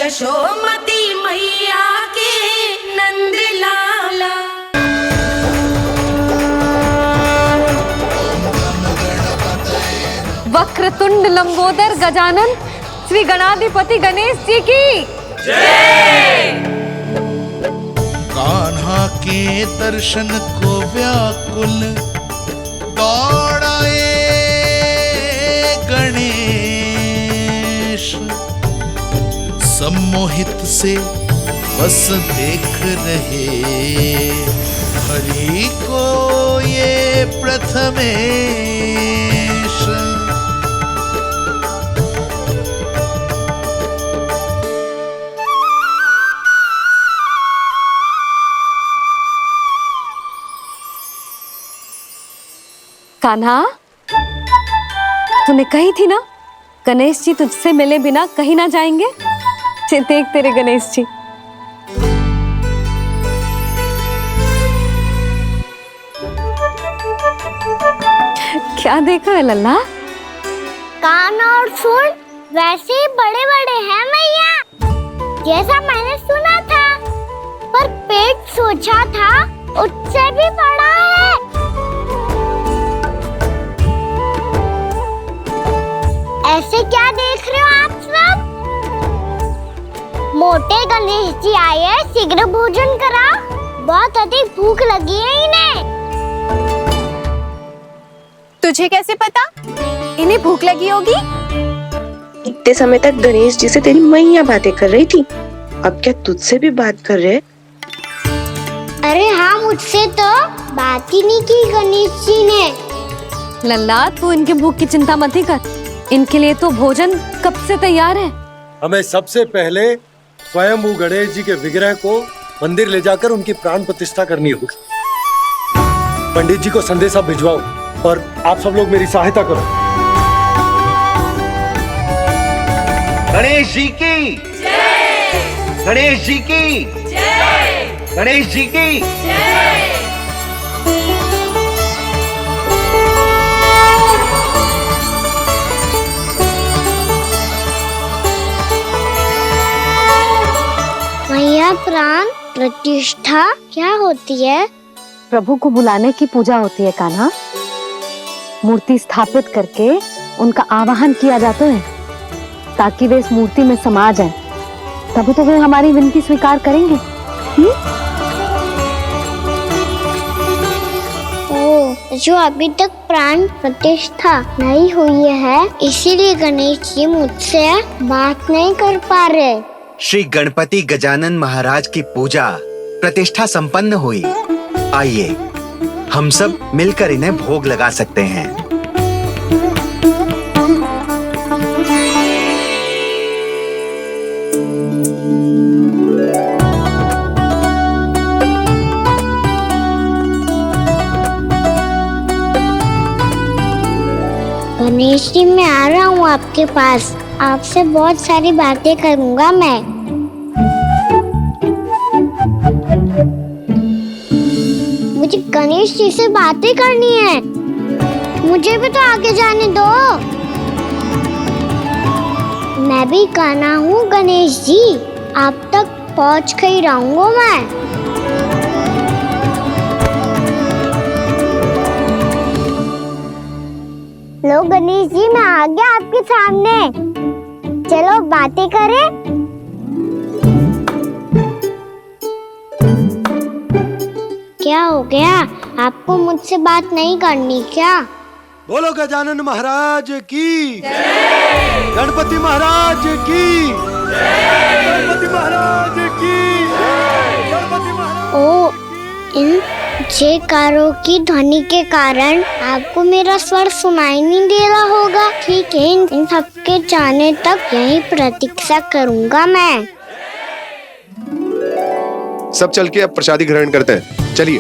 यशोमती मैया के नंद लाला। वक्रतुंड लंबोदर गजानन श्री गणाधिपति गणेश जी की जय। कान्हा के दर्शन को व्याकुल दौड़ाए गणेश, सम्मोहित से बस देख रहे हरि को ये प्रथमेश। कान्हा, तूने कही थी ना गणेश जी तुझसे मिले बिना कहीं ना जाएंगे। देख तेरे गणेश जी। क्या देख रहा है लल्ला? कान और सुन वैसे ही बड़े बड़े हैं मैया, जैसा मैंने सुना था, पर पेट सोचा था उससे भी बड़ा है। ऐसे क्या देख रहे हो आप सब? मोटे गणेश जी आए हैं, शीघ्र भोजन करा, बहुत अधिक भूख लगी है इन्हें। तुझे कैसे पता इन्हें भूख लगी होगी? इतने समय तक गणेश जी से तेरी मैया बातें कर रही थी, अब क्या तुझसे भी बात कर रहे? अरे हाँ, मुझसे तो बात ही नहीं की गणेश जी ने। लल्ला, तू इनके भूख की चिंता मत ही कर, इनके लिए तो भोजन कब से तैयार है। हमें सबसे पहले स्वयं गणेश जी के विग्रह को मंदिर ले जाकर उनकी प्राण प्रतिष्ठा करनी होगी। पंडित जी को संदेशा भिजवाओ और आप सब लोग मेरी सहायता करो। गणेश जी की जय। गणेश जी की जय। गणेश जी की जय। मैया, प्राण प्रतिष्ठा क्या होती है? प्रभु को बुलाने की पूजा होती है कान्हा। मूर्ति स्थापित करके उनका आवाहन किया जाता है ताकि वे इस मूर्ति में समा जाएं। तभी तो वे हमारी विनती स्वीकार करेंगे। ओ, जो अभी तक प्राण प्रतिष्ठा नहीं हुई है, इसीलिए गणेश जी मुझसे बात नहीं कर पा रहे। श्री गणपति गजानन महाराज की पूजा प्रतिष्ठा संपन्न हुई। आइए हम सब मिलकर इन्हें भोग लगा सकते हैं। गणेश जी, मैं आ रहा हूँ आपके पास, आपसे बहुत सारी बातें करूँगा मैं। मुझे गणेश जी से बातें करनी है, मुझे भी तो आगे जाने दो। मैं भी कान्हा हूँ गणेश जी, आप तक पहुँच कर ही रहूँगा मैं। लो गणेश जी, मैं आ गया आपके सामने, चलो बातें करें। क्या हो गया, आपको मुझसे बात नहीं करनी क्या? बोलो गजानन महाराज की जय। गणपति महाराज की जय। गणपति महाराज की जय। गणपति महाराज। ओ, इन जयकारों की ध्वनि के कारण आपको मेरा स्वर सुनाई नहीं दे रहा होगा। ठीक है, इन सबके जाने तक यही प्रतीक्षा करूंगा मैं। सब चल के अब प्रसादी ग्रहण करते हैं, चलिए।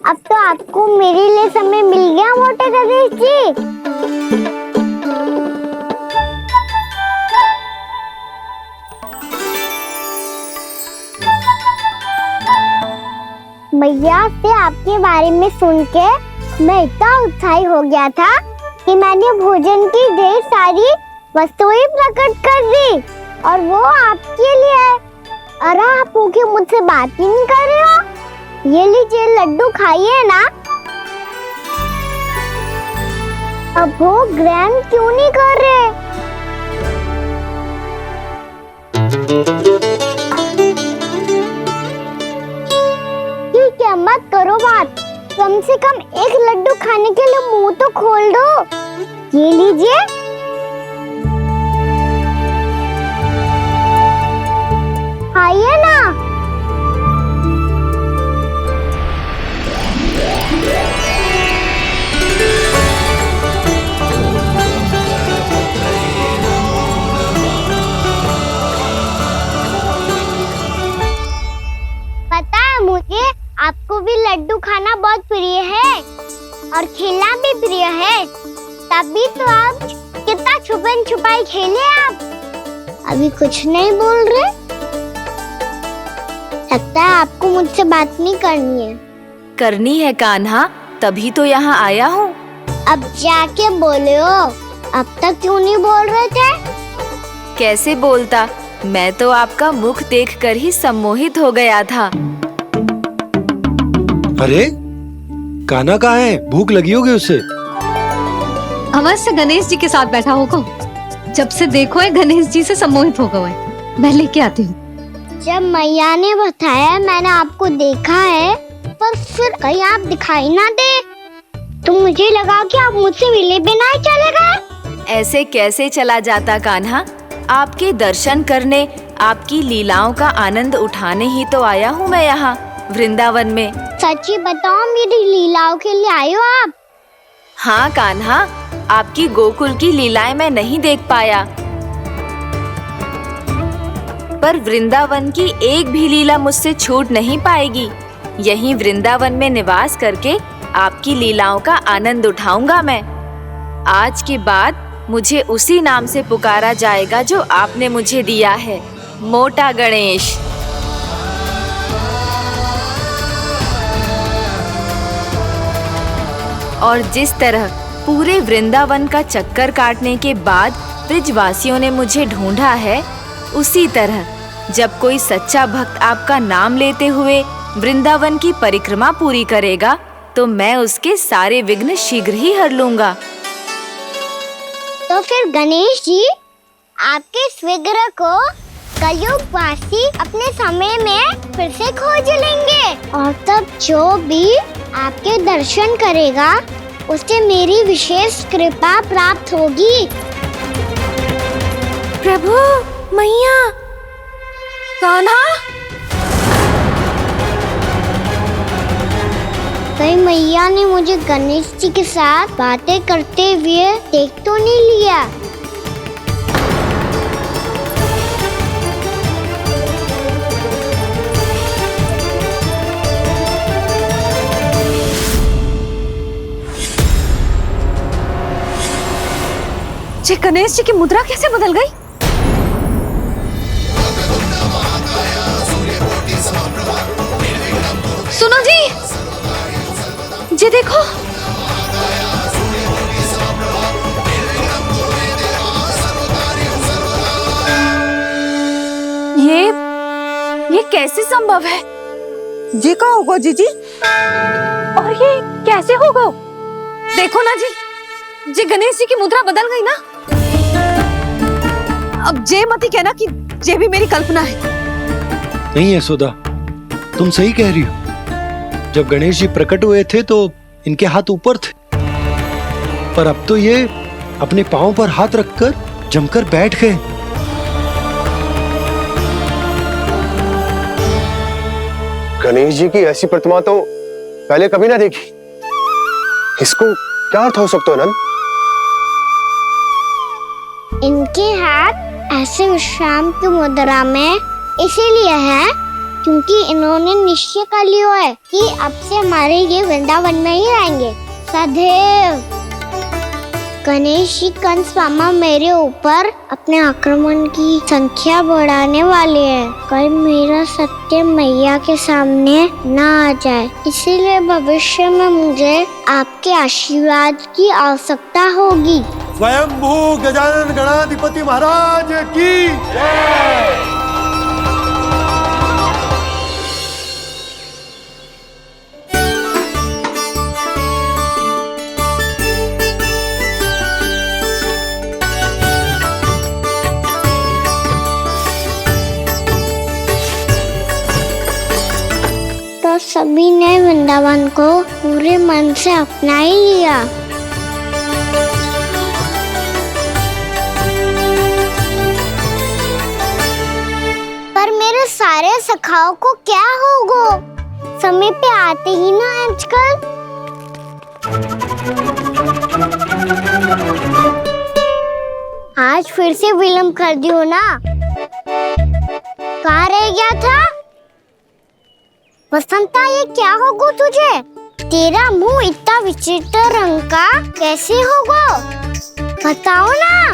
अब तो आपको मेरे लिए समय मिल गया मोटे गणेश जी। मैया से आपके बारे में सुन के मैं इतना उत्साही हो गया था कि मैंने भोजन की ढेर सारी वस्तुएं प्रकट कर दी और वो आपके लिए है। अरे आप भूखे मुझसे बात ही नहीं कर रहे हो। ये लीजिए लड्डू खाइए ना। अब वो ग्रहण क्यों नहीं कर रहे? ठीक है, मत करो बात। कम से कम एक लड्डू खाने के लिए मुंह तो खोल दो। ये लीजिए। खाइए ना। पता है मुझे, आपको भी लड्डू खाना बहुत प्रिय है और खेलना भी प्रिय है। तभी तो आप कितना छुपन छुपाई खेले। आप अभी कुछ नहीं बोल रहे। लगता है आपको मुझसे बात नहीं करनी है। करनी है कान्हा, तभी तो यहाँ आया हूँ। अब जाके बोले हो। अब तक क्यों नहीं बोल रहे थे? कैसे बोलता, मैं तो आपका मुख देखकर ही सम्मोहित हो गया था। अरे कान्हा कहाँ है? भूख लगी होगी उसे। अवश्य गणेश जी के साथ बैठा होगा। जब से देखो है गणेश जी से सम्मोहित हो गए। मैं लेके आती हूँ। जब मैया ने बताया मैंने आपको देखा है, पर फिर कहीं आप दिखाई ना दे तो मुझे लगा कि आप मुझसे मिले बिना ही चले गए। ऐसे कैसे चला जाता कान्हा? आपके दर्शन करने, आपकी लीलाओं का आनंद उठाने ही तो आया हूँ मैं यहाँ वृंदावन में। सच्ची बताओ, मेरी लीलाओं के लिए आए हो आप? हाँ कान्हा, आपकी गोकुल की लीलाएं मैं नहीं देख पाया, पर वृंदावन की एक भी लीला मुझसे छूट नहीं पाएगी। यहीं वृंदावन में निवास करके आपकी लीलाओं का आनंद उठाऊंगा मैं। आज के बाद मुझे उसी नाम से पुकारा जाएगा जो आपने मुझे दिया है, मोटा गणेश। और जिस तरह पूरे वृंदावन का चक्कर काटने के बाद ब्रिजवासियों ने मुझे ढूंढा है, उसी तरह जब कोई सच्चा भक्त आपका नाम लेते हुए वृंदावन की परिक्रमा पूरी करेगा, तो मैं उसके सारे विघ्न शीघ्र ही हर लूंगा। तो फिर गणेश जी, आपके इस विग्रह को कलयुगवासी अपने समय में फिर से खोज लेंगे और तब जो भी आपके दर्शन करेगा उसे मेरी विशेष कृपा प्राप्त होगी। प्रभु, मैया, कान्हा। कहीं मैया ने मुझे गणेश जी के साथ बातें करते हुए देख तो नहीं लिया? जी गणेश जी की मुद्रा कैसे बदल गई? सुनो जी देखो। ये कैसे संभव है? जी का होगा जीजी? और ये कैसे होगा? देखो ना जी गणेश जी की मुद्रा बदल गई ना। अब जे मती कहना कि ये भी मेरी कल्पना है। नहीं है यशोदा, तुम सही कह रही हो। जब गणेश जी प्रकट हुए थे तो इनके हाथ ऊपर थे, पर अब तो ये अपने पांव पर हाथ रखकर जमकर बैठ गए। गणेश जी की ऐसी प्रतिमा तो पहले कभी ना देखी। इसको क्या अर्थ हो सकता है नंद? इनके हाथ ऐसे विश्राम की मुद्रा में इसीलिए है क्योंकि इन्होंने निश्चय कर लिया है कि अब से हमारे ये वृंदावन में ही रहेंगे सदैव। गणेश जी कंस मामा मेरे ऊपर अपने आक्रमण की संख्या बढ़ाने वाले हैं। कल मेरा सत्य मैया के सामने ना आ जाए, इसीलिए भविष्य में मुझे आपके आशीर्वाद की आवश्यकता होगी। स्वयंभू गजानन गणाधिपति महाराज की जय। तो सभी ने वृंदावन को पूरे मन से अपना ही लिया। पर मेरे सारे सखाओं को क्या होगा? समय पे आते ही ना आजकल। आज फिर से विलम्ब कर दियो ना। कहाँ रह गया था? वसंता, ये क्या होगा तुझे? तेरा मुंह इतना विचित्र रंग का कैसे होगा? बताओ ना।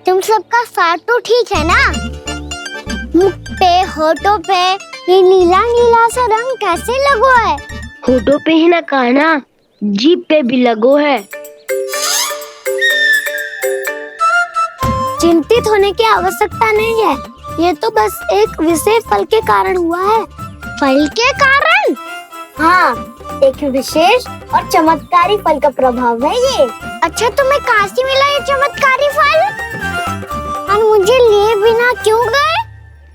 तुम सबका साथ तो ठीक है ना? मुख पे, होठों पे ये नीला नीला सा रंग कैसे लगो है? होठों पे ही ना कहना, जीभ पे भी लगो है। चिंतित होने की आवश्यकता नहीं है, ये तो बस एक विशेष फल के कारण हुआ है। फल के कारण? हाँ, एक विशेष और चमत्कारी फल का प्रभाव है ये। अच्छा, तुम्हें कहाँ से मिला ये चमत्कारी फल? और मुझे लिए बिना क्यों गए?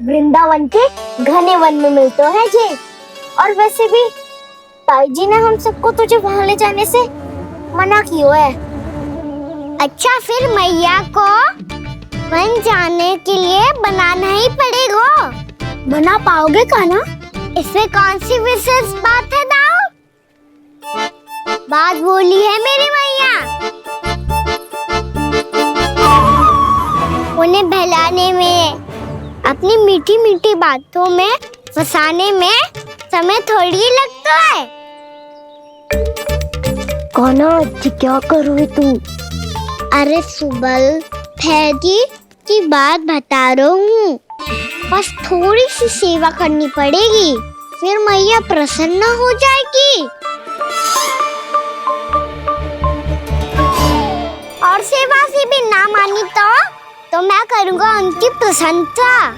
वृंदावन के घने वन में मिलते हैं ये। और वैसे भी ताई जी ने हम सबको तुझे वहाँ ले जाने से मना किया है। अच्छा, फिर मैया को वन जाने के लिए बनाना ही पड़ेगा। बना पाओगे कान्हा? इसमें कौन सी विशेष बात है दाऊ? बात बोली है मेरी मैया। उन्हें बहलाने में, अपनी मीठी मीठी बातों में फंसाने में समय थोड़ी लगता है। कान्हा, क्या कर रही तू? अरे सुबल, फैदी की बात बता रहा हूँ। बस थोड़ी सी सेवा करनी पड़ेगी, फिर मैया प्रसन्न हो जाएगी। और सेवा से भी ना मानी तो मैं करूँगा उनकी प्रशंसा।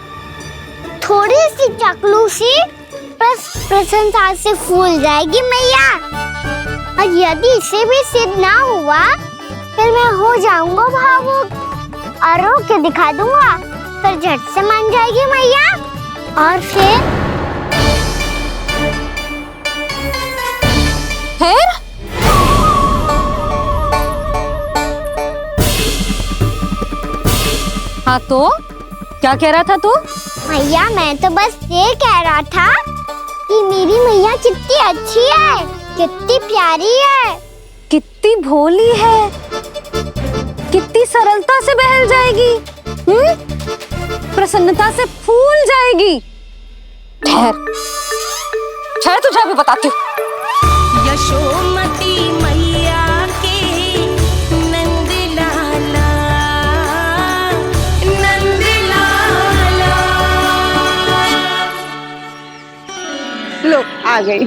थोड़ी सी चाकलूसी प्रशंसा से फूल जाएगी मैया। और यदि इसे भी सिद्ध ना हुआ, फिर मैं हो जाऊंगा भावुक और रो के दिखा दूंगा, फिर झट से मान जाएगी मैया। और फिर हाँ, तो क्या कह रहा था तू? मैया, मैं तो बस ये कह रहा था कि मेरी मैया कितनी अच्छी है, कितनी प्यारी है, कितनी भोली है, कितनी सरलता से बहल जाएगी, प्रसन्नता से फूल जाएगी। ठहर तुझे अभी बताती हूँ। यशोमती मैया के नंद लाला, नंद लाला। लो, आ गई।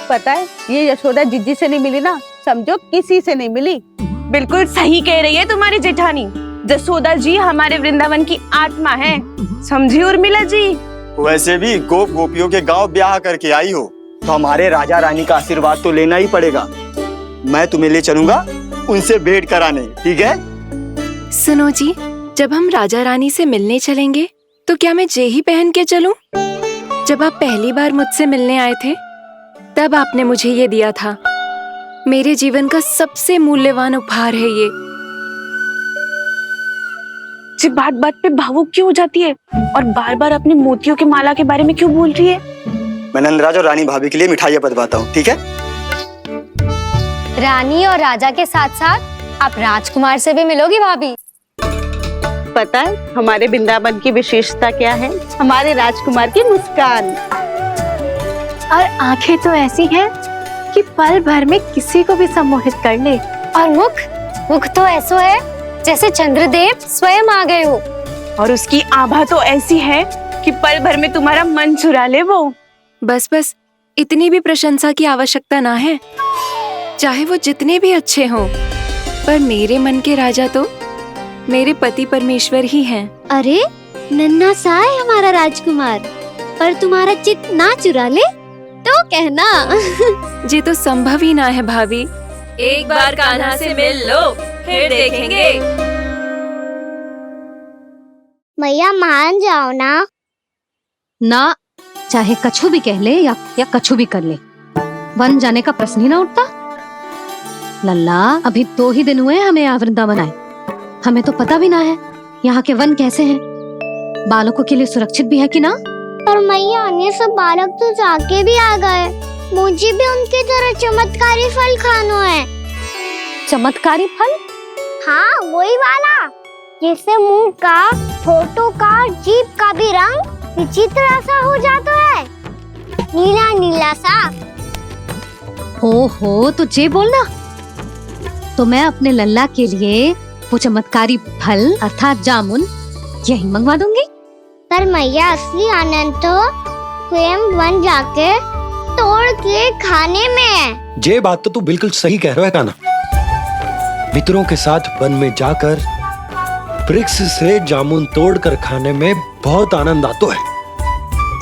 पता है, ये यशोदा जिज्जी से नहीं मिली ना, समझो किसी से नहीं मिली। बिल्कुल सही कह रही है तुम्हारी जेठानी। जसोदा जी हमारे वृंदावन की आत्मा है, समझी उर्मिला जी। वैसे भी गोप गोपियों के गांव ब्याह करके आई हो, तो हमारे राजा रानी का आशीर्वाद तो लेना ही पड़ेगा। मैं तुम्हें ले चलूंगा उनसे भेंट कराने, ठीक है? सुनो जी, जब हम राजा रानी से मिलने चलेंगे तो क्या मैं जे ही पहन के चलूं? जब आप पहली बार मुझसे मिलने आए थे, तब आपने मुझे ये दिया था। मेरे जीवन का सबसे मूल्यवान उपहार है ये। जी बात बात पे भावुक क्यों हो जाती है और बार बार अपने मोतियों के माला के बारे में क्यों बोल रही है? मैं नंदराज और रानी भाभी के लिए मिठाइयाँ बंटवाता हूँ, ठीक है? रानी और राजा के साथ साथ आप राजकुमार से भी मिलोगी भाभी। पता है हमारे वृंदावन की विशेषता क्या है? हमारे राजकुमार की मुस्कान। और आंखें तो ऐसी हैं कि पल भर में किसी को भी सम्मोहित कर ले। और मुख तो ऐसा है जैसे चंद्रदेव स्वयं आ गए हो। और उसकी आभा तो ऐसी है कि पल भर में तुम्हारा मन चुरा ले वो। बस बस, इतनी भी प्रशंसा की आवश्यकता ना है। चाहे वो जितने भी अच्छे हों, पर मेरे मन के राजा तो मेरे पति परमेश्वर ही हैं। अरे नन्हा सा है हमारा राजकुमार, पर तुम्हारा चित्त ना चुरा ले तो कहना। ये तो संभव ही ना है भाभी। एक बार कान्हा से मिल लो, फिर देखेंगे। मैया मान जाओ ना। चाहे कछु भी कह ले या कछु भी कर ले, वन जाने का प्रश्न ही ना उठता। लल्ला, अभी 2 ही दिन हुए हमें यहाँ वृंदावन आए। हमें तो पता भी ना है यहाँ के वन कैसे हैं, बालकों के लिए सुरक्षित भी है कि ना। पर मैया अन्य सब बालक तो जाके भी आ गए, मुझे भी उनकी तरह चमत्कारी फल खाना है। चमत्कारी फल? हाँ वही वाला, जिससे मुंह का, होठों का, जीभ का भी रंग विचित्र सा हो जाता है, नीला नीला सा। हो तो जे बोलना। तो मैं अपने लल्ला के लिए वो चमत्कारी फल अर्थात जामुन यही मंगवा दूंगी। पर मैया असली आनंद तो स्वयं वन जाके तोड़ के खाने में है। ये बात तो तू बिल्कुल सही कह रहा है कान्हा। मित्रों के साथ वन में जाकर वृक्ष से जामुन तोड़कर खाने में बहुत आनंद आता है।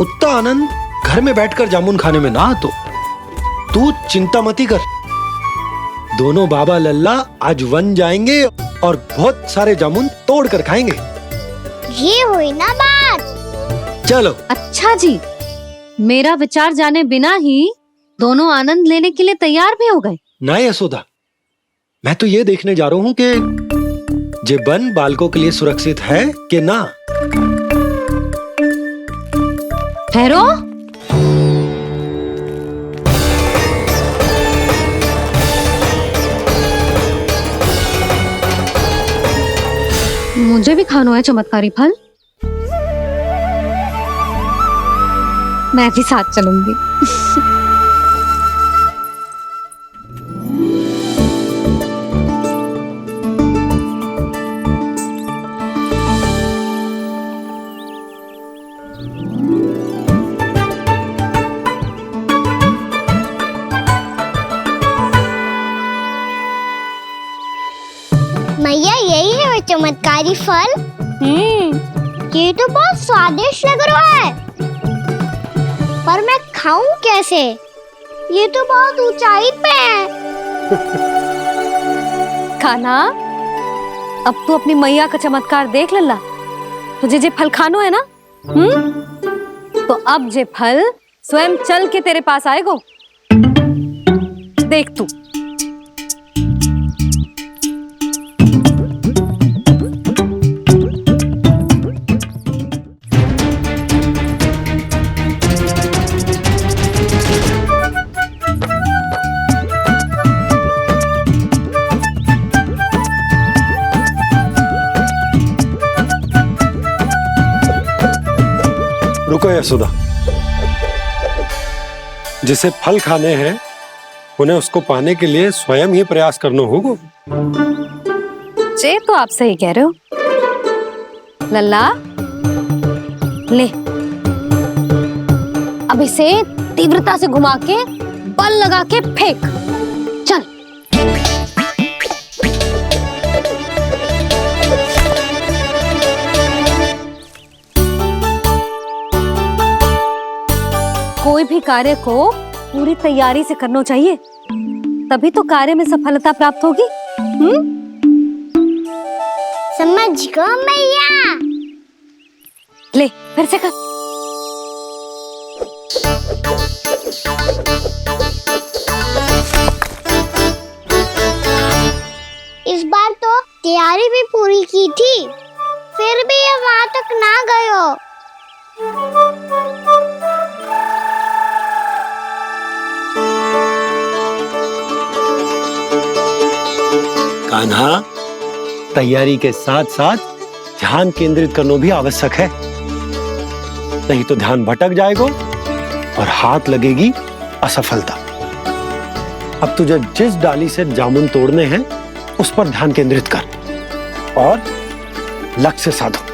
उतना आनंद घर में बैठकर जामुन खाने में ना आतो। तू चिंता मती कर, दोनों बाबा लल्ला आज वन जाएंगे और बहुत सारे जामुन तोड़कर खाएंगे। ये हुई ना बात। चलो। अच्छा जी, मेरा विचार जाने बिना ही दोनों आनंद लेने के लिए तैयार भी हो गए। ना यशोदा, मैं तो ये देखने जा रहा हूँ कि जे वन बालकों के लिए सुरक्षित है कि ना। ठहरो। मुझे भी खाना है चमत्कारी फल। मैं भी साथ चलूंगी। मैया यही है वो चमत्कारी फल। ये तो बहुत स्वादिष्ट लग रहा है, पर मैं खाऊं कैसे? ये तो बहुत ऊंचाई पे है। खाना, अब तू अपनी मैया का चमत्कार देख लल्ला। तुझे जे फल खानो है ना, तो अब जे फल स्वयं चल के तेरे पास आएगो। देख तू। रुको यशोदा, जिसे फल खाने हैं उन्हें उसको पाने के लिए स्वयं ही प्रयास करना होगा। जे तो आप सही कह रहे हो लल्ला। ले, अब इसे तीव्रता से घुमा के बल लगा के फेंक। चल। कोई भी कार्य को पूरी तैयारी से करना चाहिए, तभी तो कार्य में सफलता प्राप्त होगी। समझ गो मैया। ले, फिर से कर। इस बार तो तैयारी भी पूरी की थी, फिर भी ये वहां तक ना गए हो। कान्हा, तैयारी के साथ साथ ध्यान केंद्रित करना भी आवश्यक है, नहीं तो ध्यान भटक जाएगा और हाथ लगेगी असफलता। अब तुझे जिस डाली से जामुन तोड़ने हैं उस पर ध्यान केंद्रित कर और लक्ष्य साधो।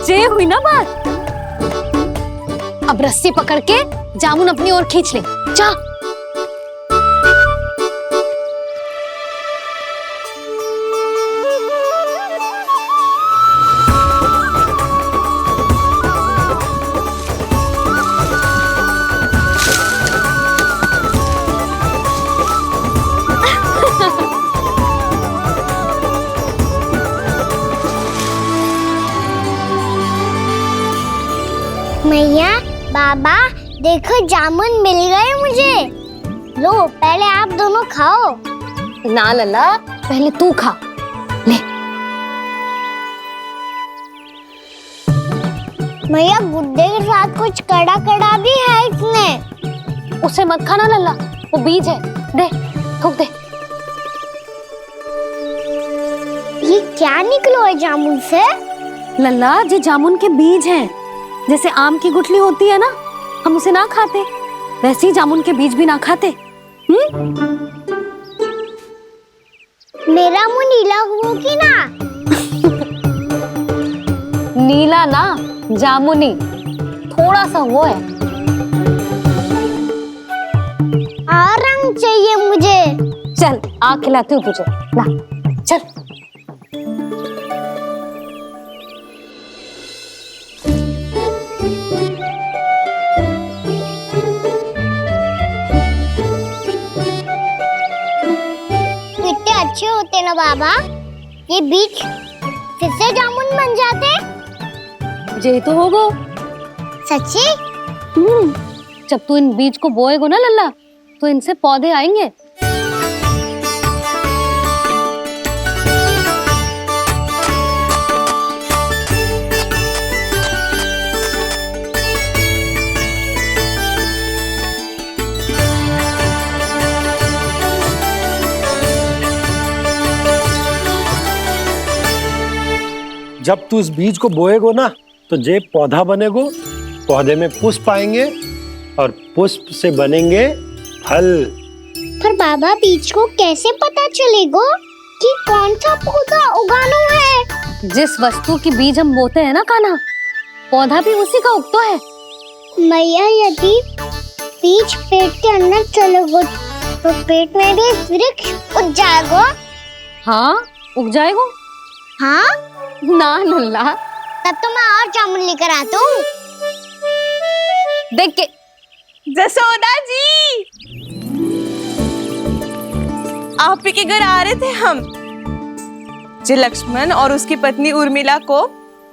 ये हुई ना बात। अब रस्सी पकड़ के जामुन अपनी ओर खींच ले। जा। मैया, बाबा, देखो जामुन मिल गए मुझे। लो, पहले आप दोनों खाओ। ना लल्ला, पहले तू खा। ले। मैया, गुड्डे के साथ कुछ कड़ा कड़ा भी है इसमें। उसे मत खाना लल्ला, वो बीज है। दे, थूक दे। ये क्या निकलो है जामुन से? लल्ला, ये जामुन के बीज हैं। जैसे आम की गुठली होती है ना, हम उसे ना खाते, वैसे ही जामुन के बीज भी ना खाते। मेरा मुंह नीला हुआ कि ना? नीला ना, जामुनी, थोड़ा सा वो है। और रंग चाहिए मुझे। चल, आ खिलाती हूँ तुझे। ला, चल। अच्छे होते ना बाबा, ये बीज फिर से जामुन बन जाते। ये तो होगा। सच्ची? जब तू इन बीज को बोएगा ना लल्ला, तो इनसे पौधे आएंगे। जब तू इस बीज को बोएगो ना, तो जे पौधा बनेगो, पौधे में पुष्प आएंगे और पुष्प से बनेंगे फल। पर बाबा, बीज को कैसे पता चलेगा कि कौन सा पौधा उगाना है? जिस वस्तु की बीज हम बोते हैं ना कान्हा, पौधा भी उसी का उगता है। मैया, यदि बीज पेट के अंदर चलेगा तो पेट में भी वृक्ष उग जाएगा। हाँ, उग जाएगा। हाँ? ना लल्ला, तब तो मैं और जामुन लेकर आता हूँ। देख के। जसोदा जी, आप ही के घर आ रहे थे हम। जो लक्ष्मण और उसकी पत्नी उर्मिला को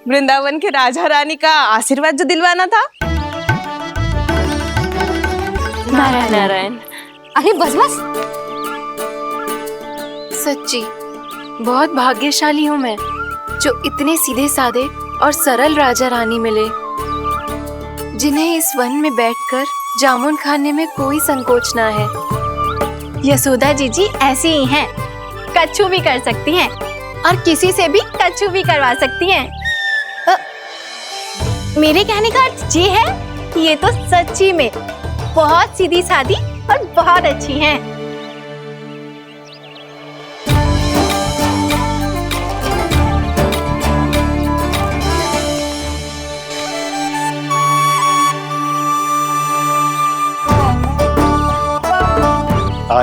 वृंदावन के राजा रानी का आशीर्वाद जो दिलवाना था। नारायण नारायण। अरे बस बस। सच्ची बहुत भाग्यशाली हूँ मैं, जो इतने सीधे साधे और सरल राजा रानी मिले, जिन्हें इस वन में बैठकर जामुन खाने में कोई संकोच ना है। यशोदा जीजी ऐसी ही हैं, कच्छू भी कर सकती हैं और किसी से भी कच्छू भी करवा सकती हैं। मेरे कहने का अर्थ ये है कि ये तो सच्ची में बहुत सीधी सादी और बहुत अच्छी हैं।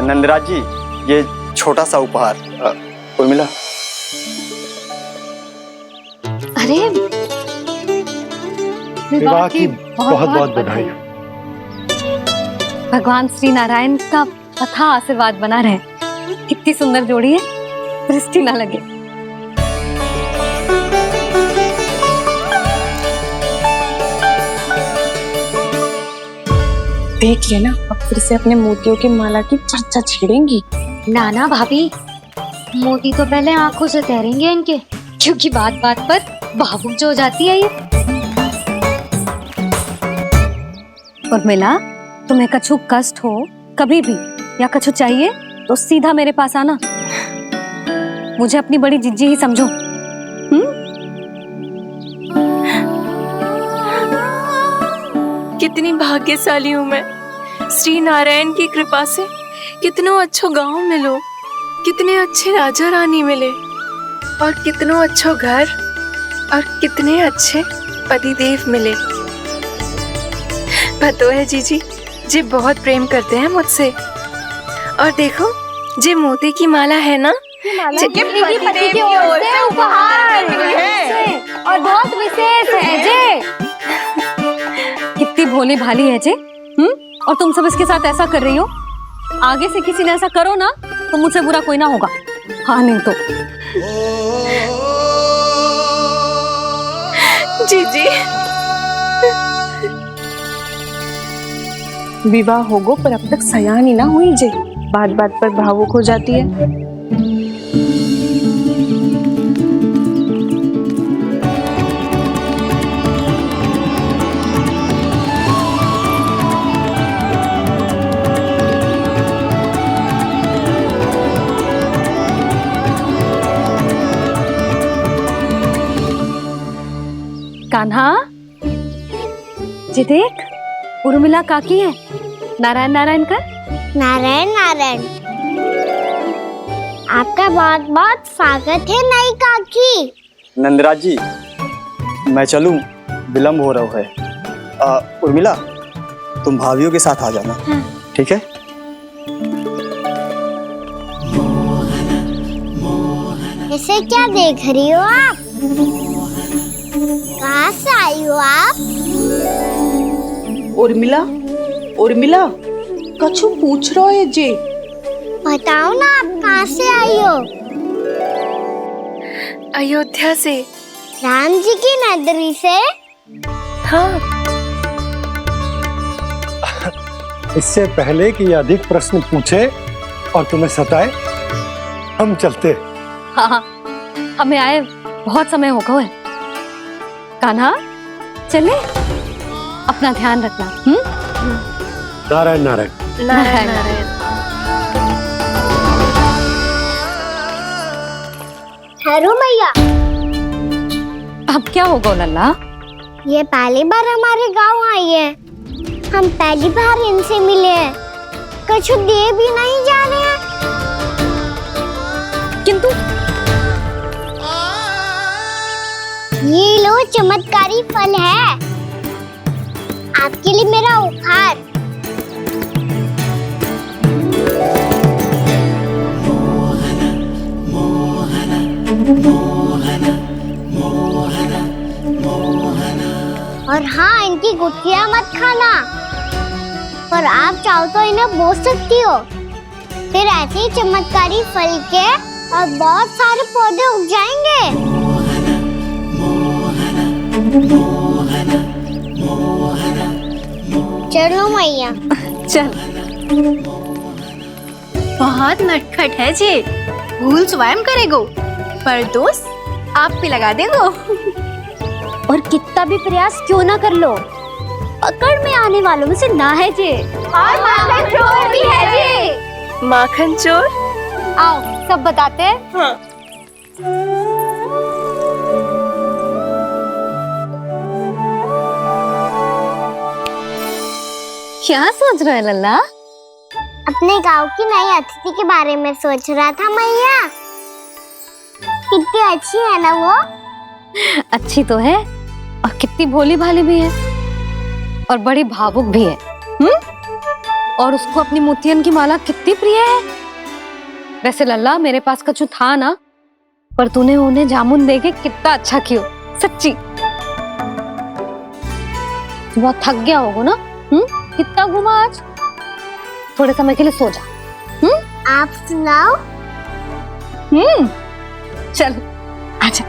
नंदराज जी, ये छोटा सा उपहार। उर्मिला। अरे, विवाह की बहुत बहुत बधाई। भगवान श्री नारायण का अथाह आशीर्वाद बना रहे। कितनी सुंदर जोड़ी है, दृष्टि ना लगे। देख लेना, अब फिर से अपने मोतियों की माला की चर्चा छेड़ेंगी। ना भाभी, मोती तो पहले आंखों से तैरेंगे इनके, क्योंकि बात बात पर भावुक जो हो जाती है ये। उर्मिला, तुम्हें कछु कष्ट हो कभी भी या कछु चाहिए तो सीधा मेरे पास आना। मुझे अपनी बड़ी जिज्जी ही समझो। कितनी भाग्यशाली हूँ मैं, श्री नारायण की कृपा से कितनों अच्छो गांव मिलो, कितने अच्छे राजा रानी मिले और कितनों अच्छो घर और कितने अच्छे पतिदेव मिले। पतो है जीजी जी बहुत प्रेम करते हैं मुझसे, और देखो जी मोती की माला है ना, पति की ओर से उपहार है और बहुत विशेष है जे। कितनी भोली भाली है जे, और तुम सब इसके साथ ऐसा कर रही हो। आगे से किसी ने ऐसा करो ना तो मुझसे बुरा कोई ना होगा। हाँ नहीं तो जीजी विवाह होगो पर अब तक सयान ही ना हुई जे, बात बात पर भावुक हो जाती है। कान्हा जी देख, उर्मिला काकी है। नारायण नारायण कर। नारायण नारायण। आपका बहुत बहुत स्वागत है नई काकी। नंदराज जी, मैं चलूं, विलम्ब हो रहा है। उर्मिला, तुम भाभियों के साथ आ जाना। ठीक है? इसे क्या देख रही हो आप? कहाँ से आई हो आप? उर्मिला, उर्मिला, कछु पूछ रहा है जी। बताओ ना आप कहाँ से आई हो? अयोध्या से। राम जी की नगरी से? हाँ। इससे पहले कि ये अधिक प्रश्न पूछे और तुम्हें सताए, हम चलते। हाँ, हमें आए बहुत समय हो गया है। कान्हा चले, अपना ध्यान रखना। नारायण नारायण। नारायण नारायण। ठहरो मैया। अब क्या होगा लल्ला? ये पहली बार हमारे गांव आई है, हम पहली बार इनसे मिले हैं, कुछ दे भी नहीं जा रहे हैं। किंतु ये लो चमत्कारी फल है, आपके लिए मेरा उपहार। और हाँ, इनकी गुठलियां मत खाना, पर आप चाहो तो इन्हें बोल सकती हो। फिर ऐसे ही चमत्कारी फल के और बहुत सारे पौधे उग जाएंगे। चलो मैया। चल। बहुत नटखट है जी, भूल स्वयं करेगो, पर दोस्त आप पे लगा देगो। और कितना भी प्रयास क्यों ना कर लो, पकड़ में आने वालों में से ना है जे। और माखन चोर भी है जी। माखन चोर? आओ सब बताते हैं। हाँ। क्या सोच रहे हैं लल्ला? अपने गांव की नई अतिथि के बारे में सोच रहा था मैया। कितनी अच्छी है ना वो? अच्छी तो है, और कितनी भोली भाली भी है, और बड़ी भावुक भी है। और उसको अपनी मोतियन की माला कितनी प्रिय है। वैसे लल्ला, मेरे पास कछु था ना, पर तूने उन्हें जामुन देके कितना अच्छा किया, सच्ची। तू बहुत थक गया होगा ना? कितना घूमा आज? थोड़े समय के लिए सो जा। आप सुनाओ। चल आजा।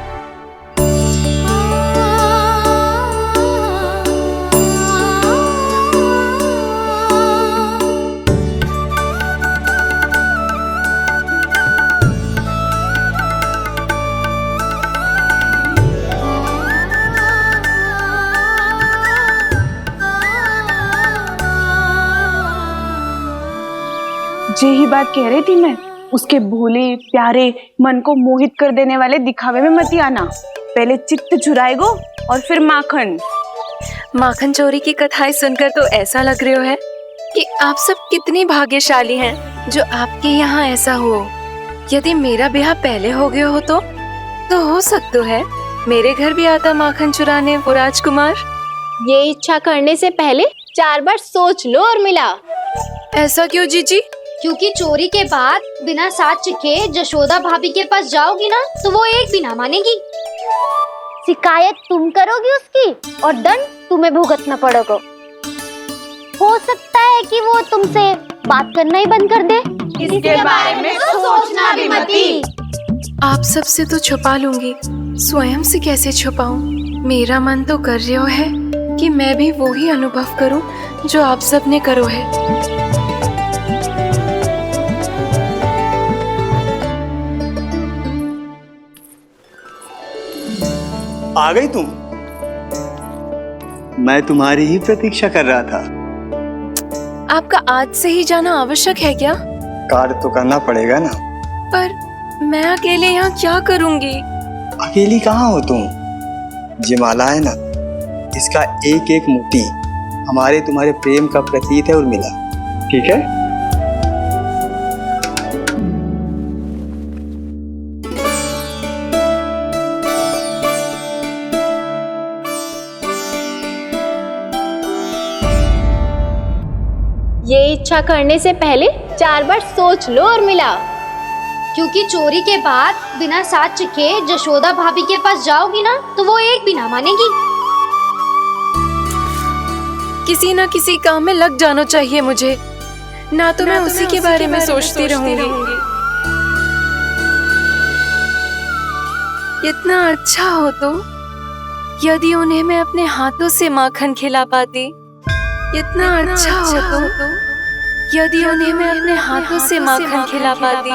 यही बात कह रही थी मैं, उसके भोले प्यारे मन को मोहित कर देने वाले दिखावे में मत आना। पहले चित्त चुराएगो और फिर माखन। माखन चोरी की कथाएं सुनकर तो ऐसा लग रहा है कि आप सब कितनी भाग्यशाली हैं जो आपके यहाँ ऐसा हो। यदि मेरा ब्याह पहले हो गया हो तो हो सकता है मेरे घर भी आता माखन चुराने वो राजकुमार। ये इच्छा करने से पहले 4 बार सोच लो और मिला। ऐसा क्यों जीजी? क्योंकि चोरी के बाद बिना साथ चिखे जशोदा भाभी के पास जाओगी ना तो वो एक भी ना मानेगी। शिकायत तुम करोगी उसकी और दंड तुम्हें भुगतना पड़ेगा। हो सकता है कि वो तुमसे बात करना ही बंद कर दे। इसके बारे में तो सोचना भी मती। आप सबसे तो छुपा लूंगी, स्वयं से कैसे छुपाऊं? मेरा मन तो कर रहा है कि मैं भी वो ही अनुभव करूं जो आप सब ने करो है। आ गई तुम? मैं तुम्हारी ही प्रतीक्षा कर रहा था। आपका आज से ही जाना आवश्यक है क्या? कार्य तो करना पड़ेगा ना। पर मैं अकेले यहाँ क्या करूँगी? अकेली कहाँ हो तुम? ये माला है ना, इसका एक एक मोती हमारे तुम्हारे प्रेम का प्रतीक है उर्मिला, ठीक है? ये इच्छा करने से पहले 4 बार सोच लो और मिला। क्योंकि चोरी के बाद बिना साथ चिखे जशोदा भाभी के पास जाओगी ना तो वो एक भी ना मानेगी। किसी न किसी काम में लग जाना चाहिए मुझे, ना तो मैं उसी के बारे में सोचती रहूंगी। इतना अच्छा हो तो यदि उन्हें मैं अपने हाथों से माखन खिला पाती। इतना अच्छा हो तो यदि उन्हें मैं अपने हाथों से माखन खिला पाती।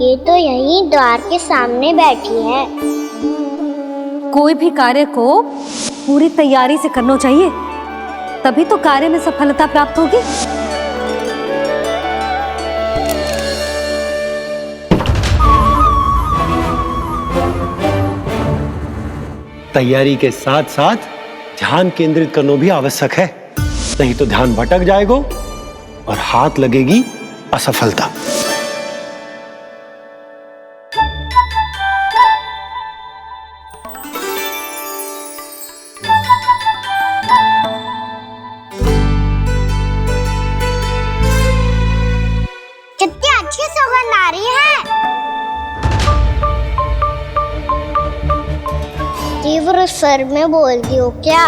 ये तो यहीं द्वार के सामने बैठी है। कोई भी कार्य को पूरी तैयारी से करना चाहिए, तभी तो कार्य में सफलता प्राप्त होगी। तैयारी के साथ साथ ध्यान केंद्रित करना भी आवश्यक है, नहीं तो ध्यान भटक जाएगा और हाथ लगेगी असफलता। कितनी अच्छी सुगंध आ रही है। तीव्र स्वर में बोलती हो क्या?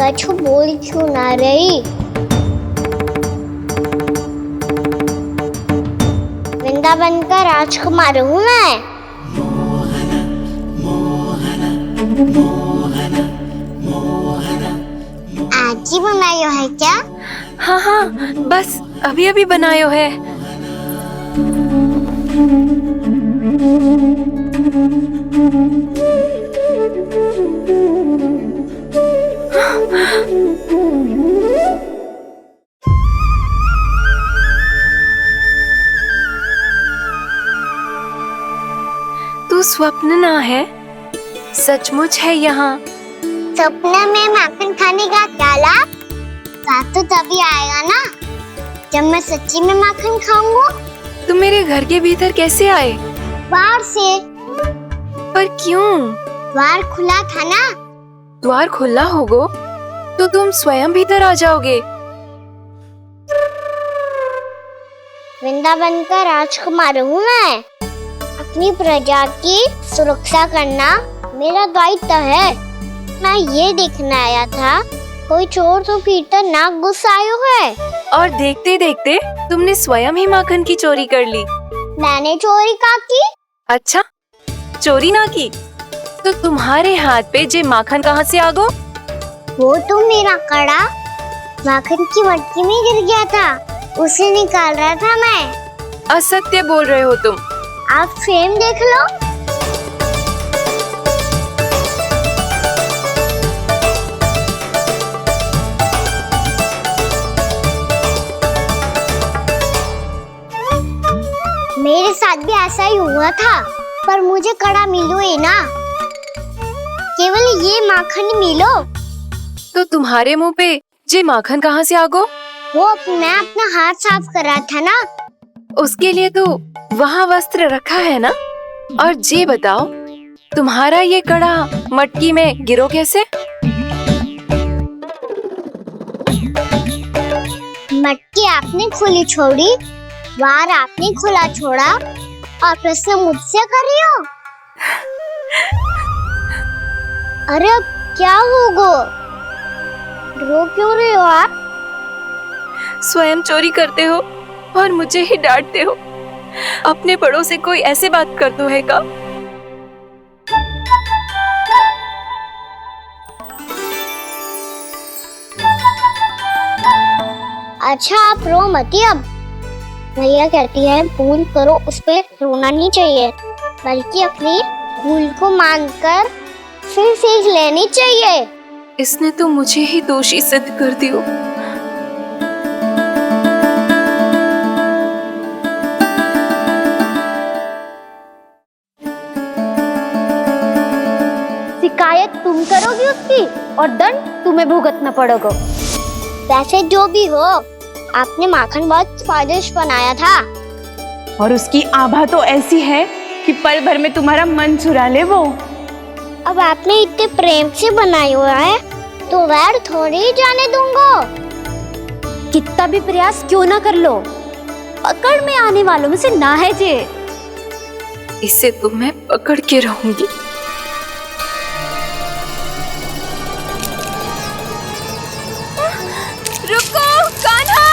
कछु बोल क्यों ना रही? वृंदावन का राजकुमार हूँ मैं। आज ही बनायो है क्या? हाँ हाँ, बस अभी अभी बनायो है। तू स्वप्न ना है, सचमुच है यहाँ। सपने में माखन खाने का क्या लाभ? रात तो तभी आएगा ना जब मैं सच्ची में माखन खाऊंगा। तुम मेरे घर के भीतर कैसे आए? बाहर से। पर क्यों? द्वार खुला था ना। द्वार खुला होगा तो तुम स्वयं भीतर आ जाओगे। वृंदावन का राजकुमार हूँ मैं। अपनी प्रजा की सुरक्षा करना मेरा दायित्व है। मैं ये देखने आया था कोई चोर तो कीर्तन ना घुस आयो है। और देखते देखते तुमने स्वयं ही माखन की चोरी कर ली। मैंने चोरी का की? अच्छा, चोरी ना की तो तुम्हारे हाथ पे जे माखन कहाँ से आ गो? वो तो मेरा कड़ा माखन की मटकी में गिर गया था, उसे निकाल रहा था मैं। असत्य बोल रहे हो तुम। आप फ्रेम देख लो। मेरे साथ भी ऐसा ही हुआ था, पर मुझे कड़ा मिलो ही ना, केवल ये माखन ही मिलो। तो तुम्हारे मुंह पे जे माखन कहाँ से आ गो? वो मैं अपना हाथ साफ कर रहा था ना। उसके लिए तो वहाँ वस्त्र रखा है ना। और जे बताओ, तुम्हारा ये कड़ा मटकी में गिरो कैसे? मटकी आपने खुली छोड़ी, वार आपने खुला छोड़ा, और प्रश्न मुझसे कर रही हो? अरे अब क्या होगा? रो क्यों रहे हो आप? स्वयं चोरी करते हो और मुझे ही डांटते हो। अपने बड़ों से कोई ऐसे बात कर दो है का? अच्छा आप रो मती। अब भैया कहती है भूल करो, उस पे रोना नहीं चाहिए, बल्कि अपनी भूल को मानकर फिर सीख लेनी चाहिए। इसने तो मुझे ही दोषी सिद्ध कर दियो। शिकायत तुम करोगी उसकी और दंड तुम्हें भुगतना पड़ेगा। वैसे जो भी हो, आपने माखन बहुत स्वादिष्ट बनाया था। और उसकी आभा तो ऐसी है कि पल भर में तुम्हारा मन चुरा ले वो। अब आपने इतने प्रेम से बनाया हुआ है तो वैर थोड़ी ही जाने दूंगा। कितना भी प्रयास क्यों ना कर लो, पकड़ में आने वालों में से ना है जे। इसे तो मैं पकड़ के रहूंगी। रुको कान्हा!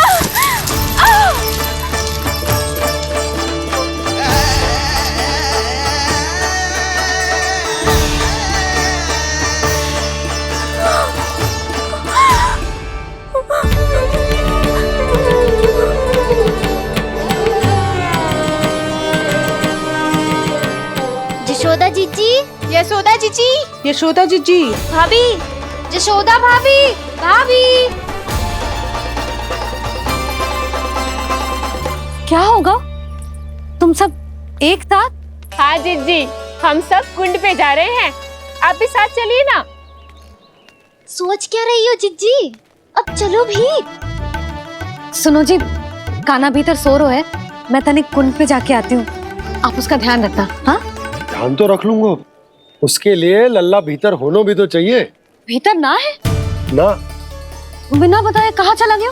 यशोदा जीजी, यशोदा जीजी, यशोदा जीजी, भाभी, यशोदा भाभी, भाभी। क्या होगा? तुम सब एक साथ? हाँ जीजी, हम सब कुंड पे जा रहे हैं, आप भी साथ चलिए ना। सोच क्या रही हो जीजी? अब चलो भी। सुनो जी, कान्हा भीतर सो रो है, मैं तनिक कुंड पे जाके आती हूँ, आप उसका ध्यान रखना। हाँ, ध्यान तो रख लूंगा, उसके लिए लल्ला भीतर होना भी तो चाहिए। भीतर ना है ना? बिना बताए कहाँ चला गया?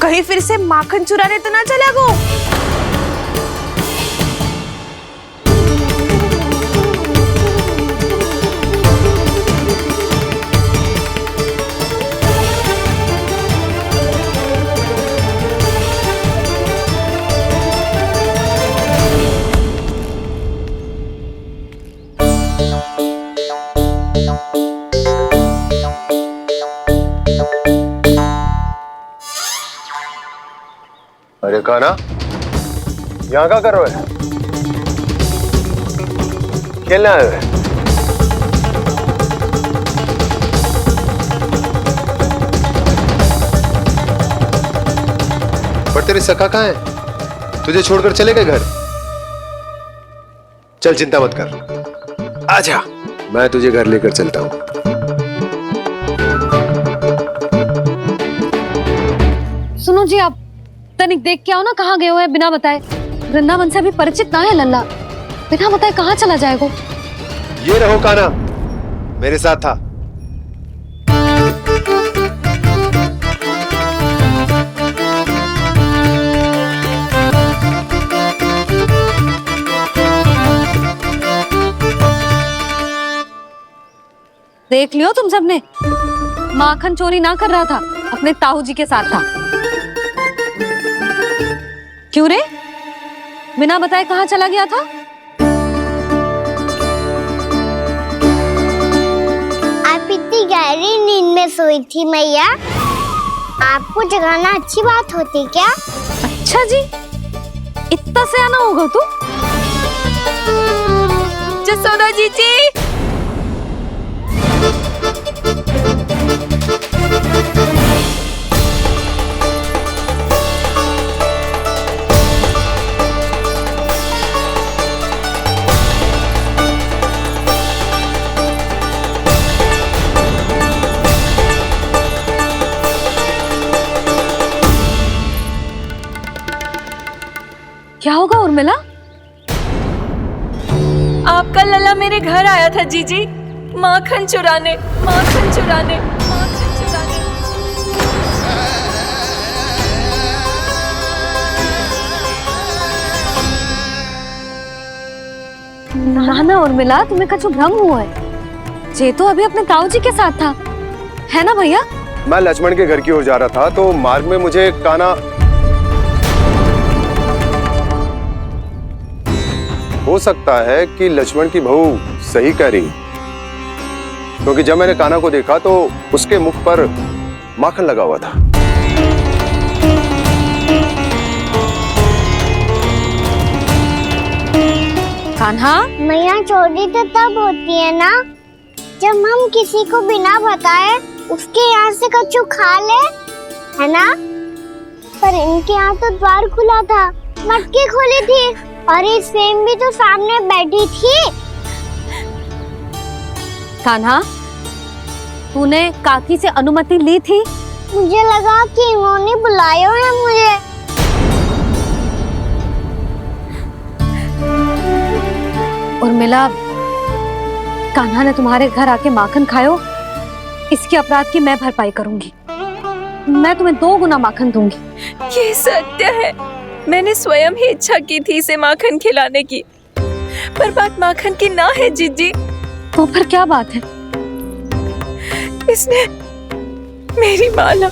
कहीं फिर से माखन चुराने तो ना चला गो। अरे कान्हा, यहाँ क्या कर रहे हो? खेलने आए हुए? पर तेरे सखा कहाँ है? तुझे छोड़कर चले गए घर? चल चिंता मत कर, आजा, मैं तुझे घर लेकर चलता हूँ। सुनो जी, आप तनिक देख के आओ ना, कहाँ गए हुए हैं बिना बताए। वृंदावन से अभी परिचित ना है लल्ला, बिना बताए कहाँ चला जाएगा? ये रहो कान्हा, मेरे साथ था। देख लियो तुम सबने, माखन चोरी ना कर रहा था, अपने ताऊ जी के साथ था। क्यों रे, बिना बताए कहाँ चला गया था? बड़ी गहरी नींद में सोई थी मैया। आपको जगाना अच्छी बात होती क्या? अच्छा जी, इतना सयाना होगा तू? जसोदा जीजी, क्या होगा उर्मिला? आपका लला मेरे घर आया था जीजी, माखन चुराने, माखन चुराने, माखन चुराने। ना ना उर्मिला, तुम्हें कछु भ्रम हुआ है। जे तो अभी अपने ताऊ जी के साथ था, है ना भैया? मैं लक्ष्मण के घर की ओर जा रहा था तो मार्ग में मुझे कान्हा, हो सकता है कि लक्ष्मण की बहू सही कह रही, क्योंकि जब मैंने कान्हा को देखा तो उसके मुख पर माखन लगा हुआ था। कान्हा, मैया चोरी तो तब होती है ना जब हम किसी को बिना बताए उसके यहाँ से कछु खा ले, है ना? पर इनके यहाँ तो द्वार खुला था, मटकी खुली थी और इस फेम भी तो सामने बैठी थी। कान्हा, तूने काकी से अनुमति ली थी? मुझे लगा कि इन्होंने बुलाया है मुझे। उर्मिला, कान्हा ने तुम्हारे घर आके माखन खायो, इसके अपराध की मैं भरपाई करूंगी। मैं तुम्हें 2 गुना माखन दूंगी। ये सत्य है, मैंने स्वयं ही इच्छा की थी इसे माखन खिलाने की, पर बात माखन की ना है जीजी। तो फिर क्या बात है? इसने मेरी माला,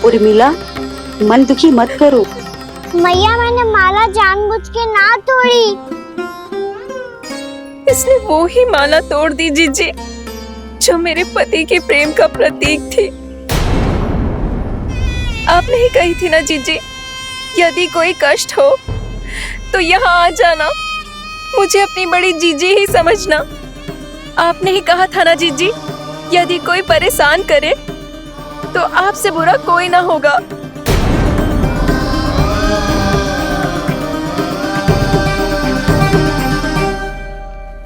उर्मिला, मन दुखी मत करो। मैया, मैंने माला जानबूझ के ना तोड़ी। इसने वो ही माला तोड़ दी जीजी जो मेरे पति के प्रेम का प्रतीक थी। आपने ही कही थी ना जीजी, यदि कोई कष्ट हो तो यहाँ आ जाना, मुझे अपनी बड़ी जीजी ही समझना। आपने ही कहा था ना जीजी, यदि कोई परेशान करे तो आपसे बुरा कोई ना होगा।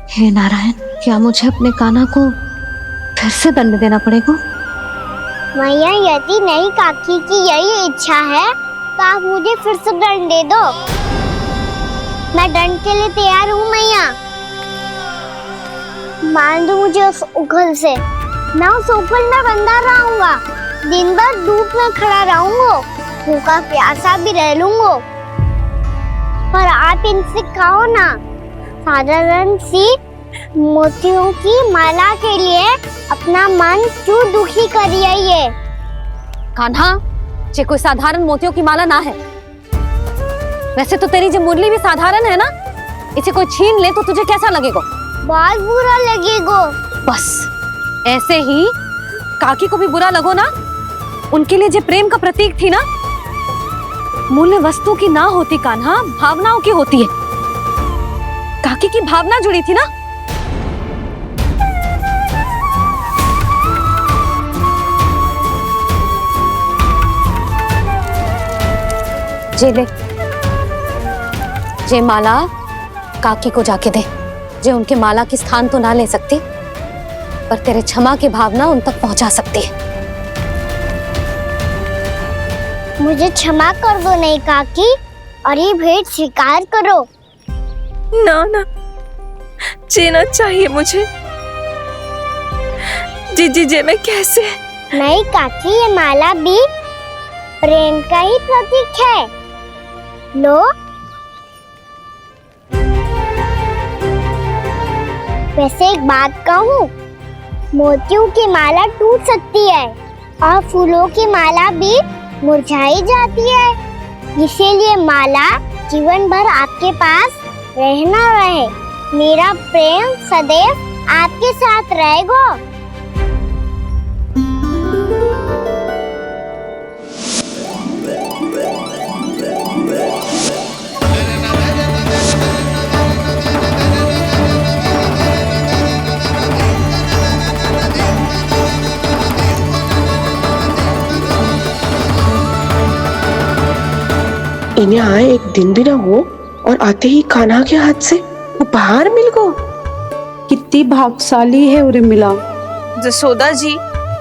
हे नारायण, क्या मुझे अपने कान्हा को फिर से दंड देना पड़ेगा? मैया, यदि नहीं काकी की यही इच्छा है तो आप मुझे फिर से दंड दे दो। मैं दंड के लिए तैयार हूँ मैया। मान दो मुझे उस उखल से, मैं उस उखल में बंधा रहूंगा, दिन भर धूप में खड़ा रहूंगा, भूखा प्यासा भी रह लूंगा। पर आप इनसे कहो ना, साधारण सी मोतियों की माला के लिए अपना मन क्यों दुखी करिए ये? कान्हा, ये कोई साधारण मोतियों की माला ना है। वैसे तो तेरी जो मुरली भी साधारण है ना, इसे कोई छीन ले तो तुझे कैसा लगेगा? बहुत बुरा लगेगा। बस ऐसे ही काकी को भी बुरा लगो ना। उनके लिए जो प्रेम का प्रतीक थी ना, मूल्य वस्तु की ना होती कान्हा, भावनाओं की होती है। काकी की भावना जुड़ी थी ना। जे ले, जे माला काकी को जाके दे। जे उनके माला की स्थान तो ना ले सकती, पर तेरे क्षमा की भावना उन तक पहुंचा सकती है। मुझे क्षमा कर दो नहीं काकी, और ये भेंट स्वीकार करो। ना ना, जीना चाहिए मुझे। जीजी जे मैं कैसे? नहीं काकी, ये माला भी प्रेम का ही प्रतीक है। लो, वैसे एक बात कहूँ, मोतियों की माला टूट सकती है और फूलों की माला भी मुरझाई जाती है, इसीलिए माला जीवन भर आपके पास रहना रहे। मेरा प्रेम सदैव आपके साथ रहेगा। इन्हें आए एक दिन भी ना हो और आते ही कान्हा के हाथ से उपहार मिल गो। कितनी भाग्यशाली है उर्मिला। जसोदा जी,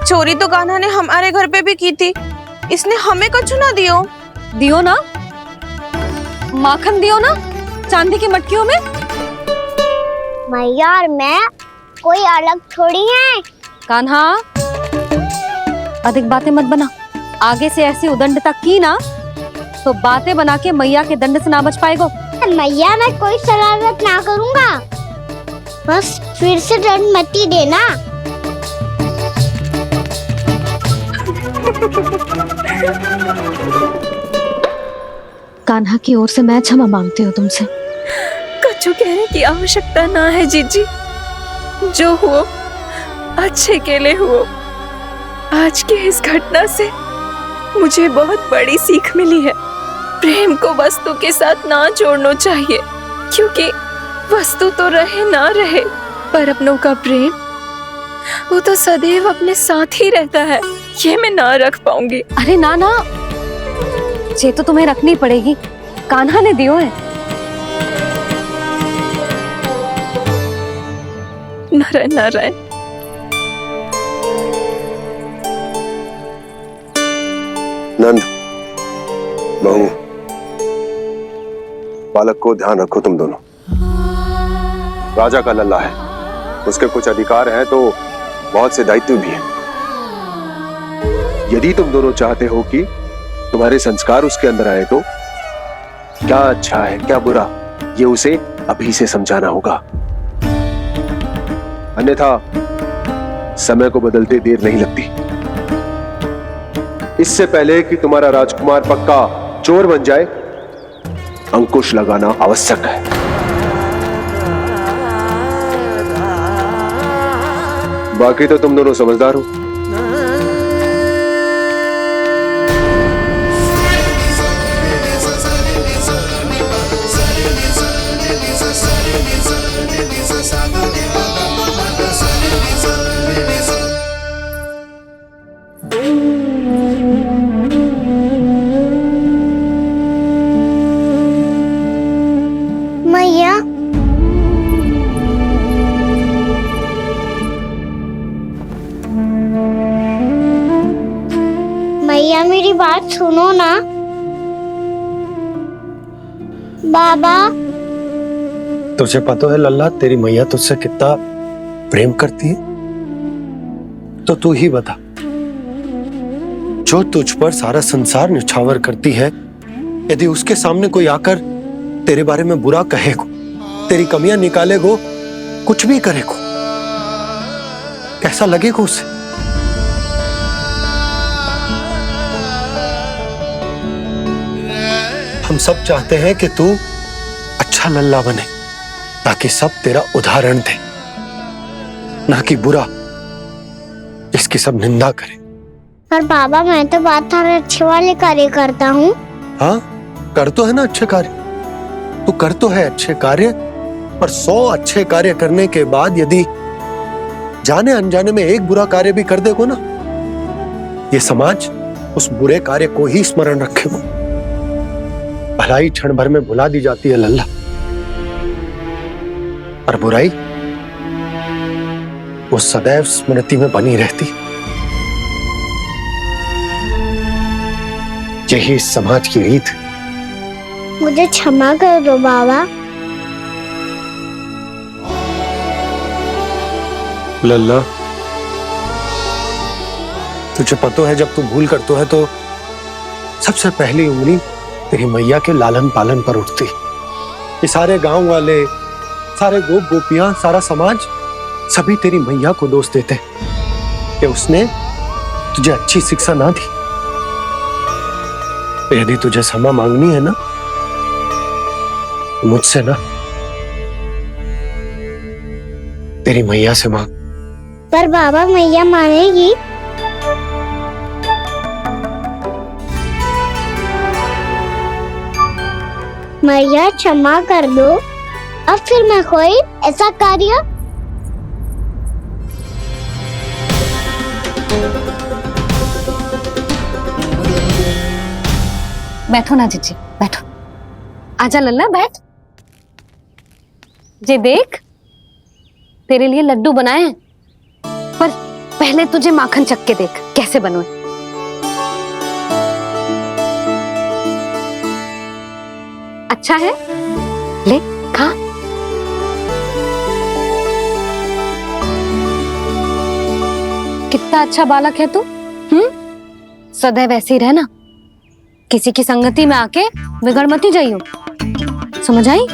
चोरी तो कान्हा ने हमारे घर पे भी की थी, इसने हमें कछु ना दियो ना, माखन दियो ना चांदी की मटकियों में। मैया और मैं कोई अलग थोड़ी हैं। कान्हा, अधिक बातें मत बना। आगे से ऐसी उदंडता की ना तो बातें बना के मैया के दंड से ना बच पाएगो। मैया, मैं कोई शरारत ना करूंगा, बस फिर से दंड मत ही देना। कान्हा की ओर से मैं क्षमा मांगती हूँ तुमसे। कछु कहने की आवश्यकता ना है जीजी, जो हुआ अच्छे के लिए हुआ। आज की इस घटना से मुझे बहुत बड़ी सीख मिली है। प्रेम को वस्तु के साथ ना जोड़ना चाहिए, क्योंकि वस्तु तो रहे ना रहे, पर अपनों का प्रेम वो तो सदैव अपने साथ ही रहता है। ये मैं ना रख पाऊंगी। अरे ना ना, ये तो तुम्हें रखनी पड़ेगी। कान्हा ने दियो है। नारायण नारायण। नंद, बहू, बालक को ध्यान रखो तुम दोनों। राजा का लल्ला है, उसके कुछ अधिकार हैं तो बहुत से दायित्व भी हैं। यदि तुम दोनों चाहते हो कि तुम्हारे संस्कार उसके अंदर आए तो क्या अच्छा है क्या बुरा, ये उसे अभी से समझाना होगा। अन्यथा समय को बदलते देर नहीं लगती। इससे पहले कि तुम्हारा राजकुमार पक्का चोर बन जाए, अंकुश लगाना आवश्यक है। बाकी तो तुम दोनों समझदार हो। मैया, मैया मेरी बात सुनो ना। बाबा, तुझे पता है लल्ला, तेरी मैया तुझसे कितना प्रेम करती है, तो तू ही बता। जो तुझ पर सारा संसार निछावर करती है, यदि उसके सामने कोई आकर तेरे बारे में बुरा कहेगो, तेरी कमियां निकालेगो, कुछ भी करेगो, कैसा लगेगा उसे? हम सब चाहते हैं कि तू अच्छा लल्ला बने, ताकि सब तेरा उदाहरण दे, ना कि बुरा जिसकी सब निंदा करे। पर बाबा, मैं तो बात हर अच्छे वाले कार्य करता हूँ। हाँ, कर तो है ना अच्छे कार्य, तू कर तो है अच्छे कार्य, पर 100 अच्छे कार्य करने के बाद यदि जाने अनजाने में एक बुरा कार्य भी कर देगो ना, ये समाज उस बुरे कार्य को ही स्मरण रखेगो। भलाई क्षण भर में भुला दी जाती है लल्ला, और बुराई वो सदैव स्मृति में बनी रहती। यही इस समाज की रीत। मुझे क्षमा कर दो बाबा। लल्ला, तुझे पता है जब तू भूल करतो है तो सबसे पहली उंगली तेरी मैया के लालन पालन पर उठती। ये सारे गांव वाले, सारे गोप गोपियां, सारा समाज सभी तेरी मैया को दोष देते कि उसने तुझे अच्छी शिक्षा ना दी। तो यदि तुझे क्षमा मांगनी है ना, मुझसे ना तेरी मैया से मांग। पर बाबा मैया मानेगी? मैया क्षमा कर दो, अब फिर मैं कोई ऐसा कार्य। बैठो ना जीजी, बैठो। आजा लल्ला, बैठ। जे देख, तेरे लिए लड्डू बनाए हैं, पर पहले तुझे माखन चख के देख कैसे बने। अच्छा है, ले खा। कितना अच्छा बालक है तू। सदैव ऐसे ही रहना, किसी की संगति में आके बिगड़ मत जाइयो, समझ आई?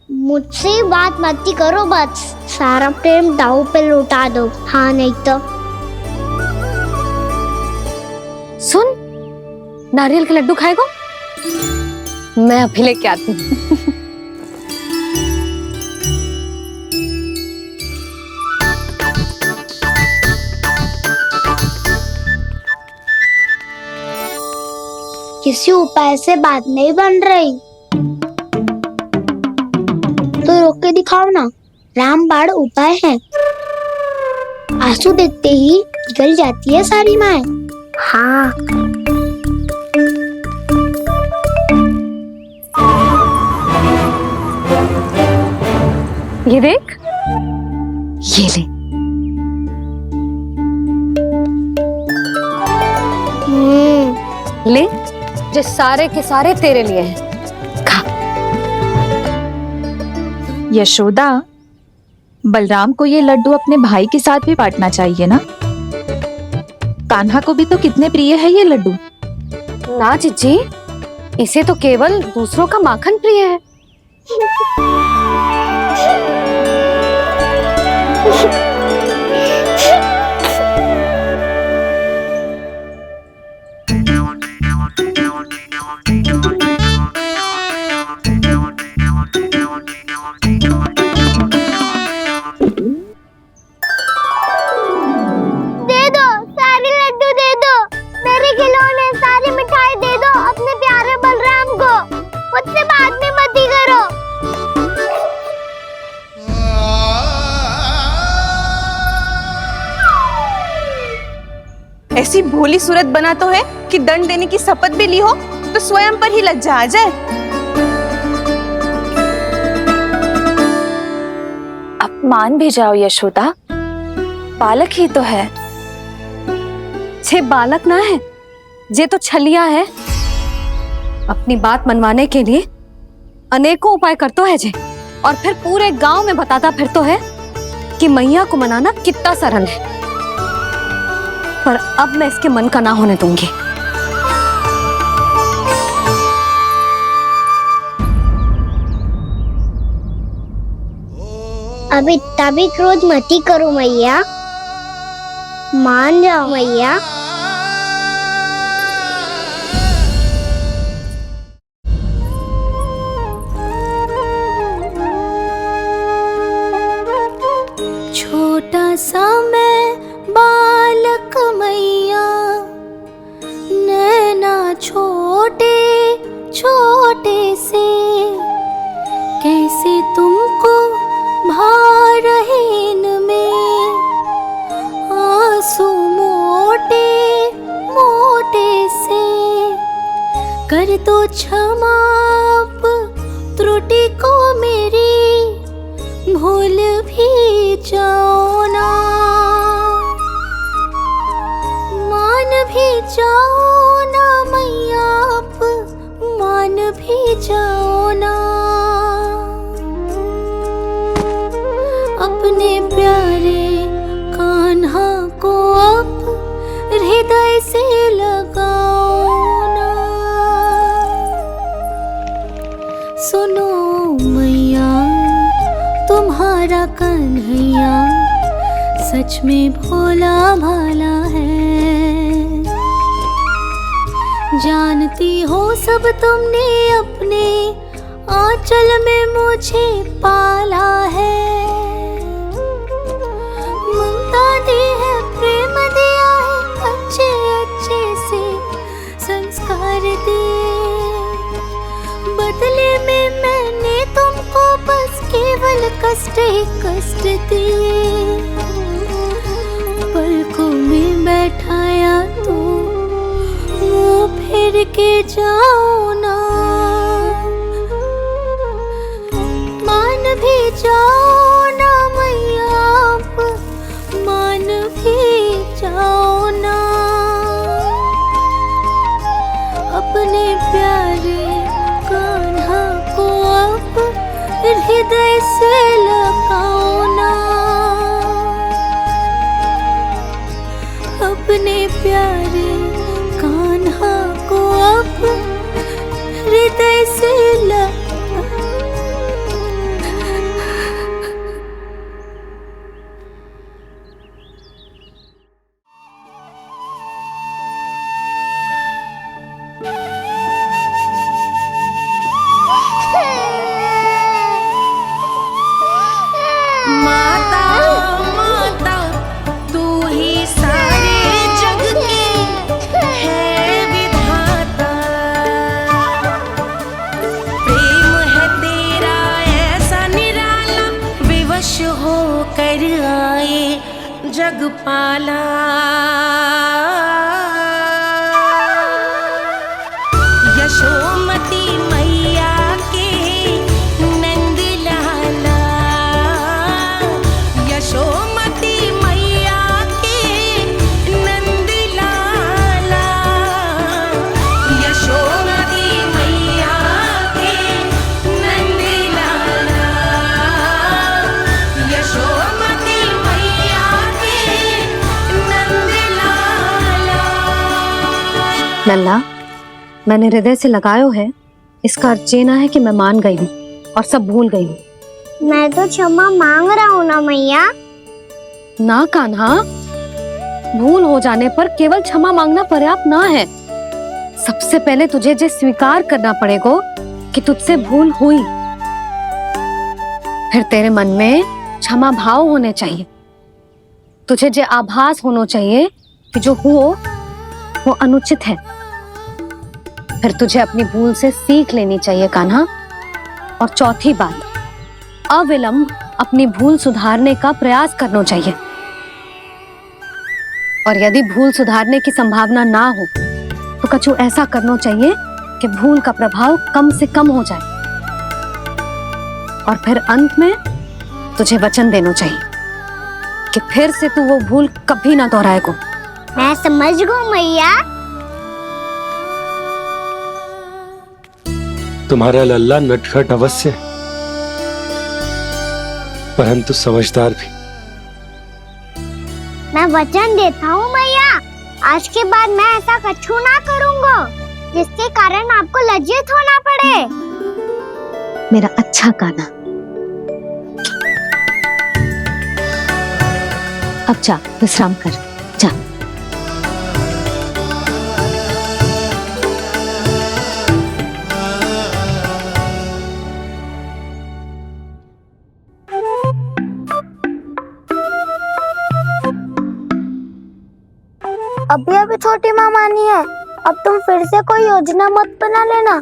मुझसे बात मत करो, बस सारा प्रेम दाव पे लौटा दो। हाँ नहीं तो सुन, नारियल के लड्डू खाएगा? मैं अभी लेके आती हूँ। किसी उपाय से बात नहीं बन रही तो रोक के दिखाओ ना। रामबाण उपाय है, आंसू देखते ही निकल जाती है सारी माए। हाँ ये देख, ये ले। ले, जो सारे के सारे तेरे लिए हैं। यशोदा, बलराम को ये लड्डू अपने भाई के साथ भी बांटना चाहिए ना। कान्हा को भी तो कितने प्रिय है ये लड्डू। ना जीजी, इसे तो केवल दूसरों का माखन प्रिय है। ऐसी भोली सूरत बना तो है कि दंड देने की शपथ भी ली हो तो स्वयं पर ही लज्जा आ जाए। अब मान भी जाओ यशोदा, बालक ही तो है। छे बालक ना है, जे तो छलिया है। अपनी बात मनवाने के लिए अनेकों उपाय करतो है जे, और फिर पूरे गांव में बताता फिरतो है कि मैया को मनाना कितना सरल है। पर अब मैं इसके मन का ना होने दूंगी। अब इतना भी क्रोध मत ही करो मैया, मान जाओ मैया। छोटा सा मैं बालक मैया, नैना छोटे छोटे से, कैसे तुमको भा रहे इनमें आंसू मोटे मोटे से। कर दो क्षमा त्रुटि को मेरी, भूल भी जाओ ना, मान भी जाओ ना मैया, आप मान भी जाओ ना। अपने प्यारे कान्हा को अब हृदय से लगाओ ना। सुनो मैया, तुम्हारा कन्हैया सच में भोला भाला है। जानती हो सब तुमने अपने आंचल में मुझे पाला है, ममता दी है, प्रेम दिया है, अच्छे अच्छे से संस्कार दिए। बदले में मैंने तुमको बस केवल कष्ट ही कष्ट दिए। पलकों में बैठाया तो मुंह फेर के जाओ ना, मान भी जाओ ना मैया, आप मान भी जाओ ना। अपने प्यारे कान्हा को अब हृदय से लगाओ ना, अपने प्यारे कान्हा को अब हृदय से लगाओ। जगपाला यशोमती मैया के नंद लाला, यशोमती मैया के नंद लाला, यशोमती मैया के नंद लाला, यशोमती लल्ला, मैंने हृदय से लगायो है, इसका अर्थ ये ना है कि मैं मान गई हूँ और सब भूल गई हूँ। मैं तो क्षमा मांग रहा हूँ ना मैया। ना कान्हा, भूल हो जाने पर केवल क्षमा मांगना पर्याप्त ना है। सबसे पहले तुझे ये स्वीकार करना पड़ेगा कि तुझसे भूल हुई, फिर तेरे मन में क्षमा भाव होने चाहिए। तुझे ये आभास होना चाहिए कि जो हुआ वो अनुचित है। फिर तुझे अपनी भूल से सीख लेनी चाहिए कान्हा। और चौथी बात, अविलंब अपनी भूल सुधारने का प्रयास करना चाहिए। और यदि भूल सुधारने की संभावना ना हो तो कछु ऐसा करना चाहिए कि भूल का प्रभाव कम से कम हो जाए। और फिर अंत में तुझे वचन देना चाहिए कि फिर से तू वो भूल कभी ना दोहराएगा। मैं समझ गई मैया। तुम्हारा लल्ला नटखट अवश्य, परंतु समझदार भी। मैं वचन देता हूँ मैया, आज के बाद मैं ऐसा कछु ना करूँगा जिसके कारण आपको लज्जित होना पड़े। मेरा अच्छा कान्हा, अब जा विश्राम कर, जा। अभी अभी छोटी माँ मानी है, अब तुम फिर से कोई योजना मत बना लेना।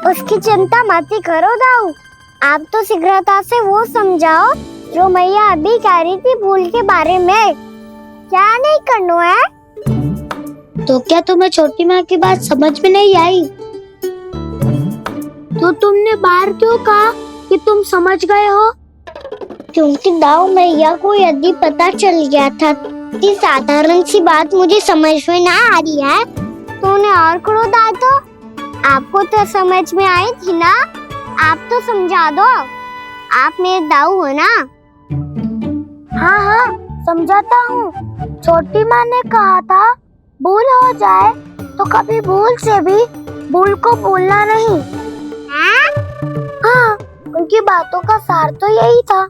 उसकी चिंता मत ही करो दाऊ, आप तो शीघ्रता से वो समझाओ जो मैया अभी कह रही थी भूल के बारे में। क्या नहीं करना है? तो क्या तुम्हें छोटी माँ की बात समझ में नहीं आई? तो तुमने बाहर क्यों कहा कि तुम समझ गए हो? क्योंकि दाऊ मैया को यदि पता चल गया था कि साधारण सी बात मुझे समझ में ना आ रही है तो उन्हें और क्रोध आया। तो आपको तो समझ में आई थी ना, आप तो समझा दो, आप मेरे दाऊ हो ना। हाँ हाँ समझाता हूँ। छोटी माँ ने कहा था भूल हो जाए तो कभी भूल से भी भूल को भूलना नहीं। हाँ उनकी बातों का सार तो यही था।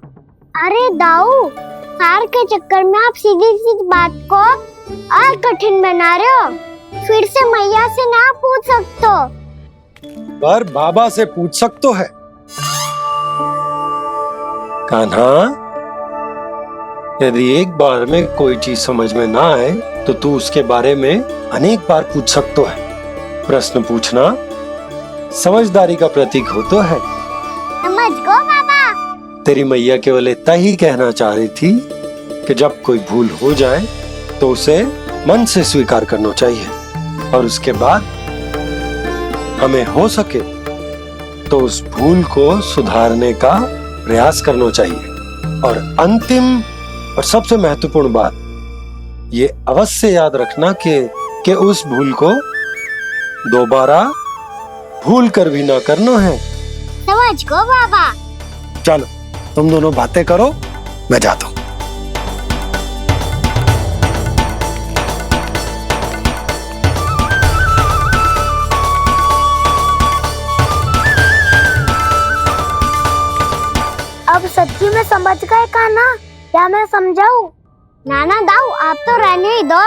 अरे दाऊ, सार के चक्कर में आप सीधी सीधी बात को और कठिन बना रहे हो। फिर से मैया से ना पूछ सकते हो, पर बाबा से पूछ सकते है। कान्हा, यदि एक बार में कोई चीज समझ में ना आए तो तू उसके बारे में अनेक बार पूछ सकतो है। प्रश्न पूछना समझदारी का प्रतीक होतो है। समझ गो बाबा। तेरी मैया केवल इतना ही कहना चाह रही थी कि जब कोई भूल हो जाए तो उसे मन से स्वीकार करना चाहिए और उसके बाद हमें हो सके तो उस भूल को सुधारने का प्रयास करना चाहिए। और अंतिम और सबसे महत्वपूर्ण बात ये अवश्य याद रखना कि उस भूल को दोबारा भूल कर भी ना करना है। समझ गो बाबा। चलो तुम दोनों बातें करो, मैं जाता हूँ। अब सच्ची में समझ गए कान्हा? क्या मैं समझाऊं? नाना दाऊ, आप तो रहने ही दो।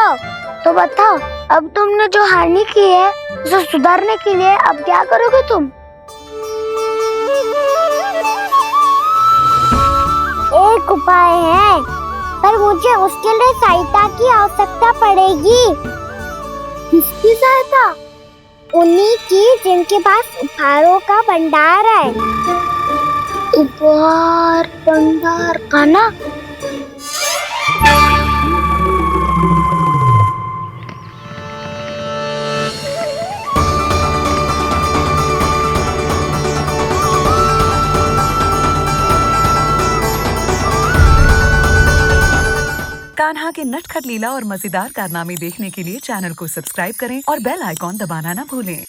तो बताओ, अब तुमने जो हानि की है उसे सुधारने के लिए अब क्या करोगे तुम? एक उपाय है, पर मुझे उसके लिए सहायता की आवश्यकता पड़ेगी। किसकी सहायता? उन्हीं की जिनके पास उपहारों का भंडार है। उपहार भंडार कान्हा? कान्हा के नटखट लीला और मजेदार कारनामे देखने के लिए चैनल को सब्सक्राइब करें और बेल आइकॉन दबाना ना भूलें।